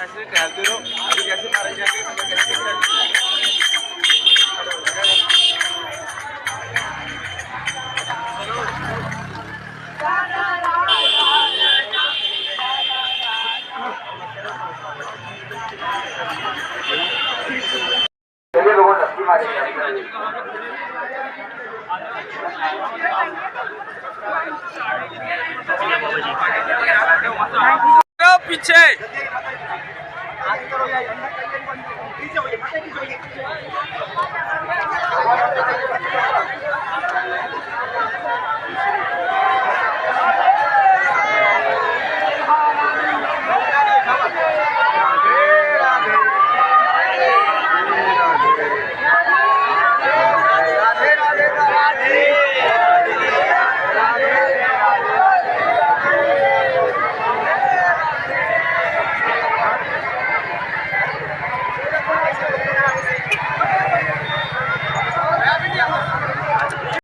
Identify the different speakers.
Speaker 1: ऐसे टहलते रहो, अभी कैसे मारे जाएंगे चलिए लोगों नक्की मारेंगे पीछे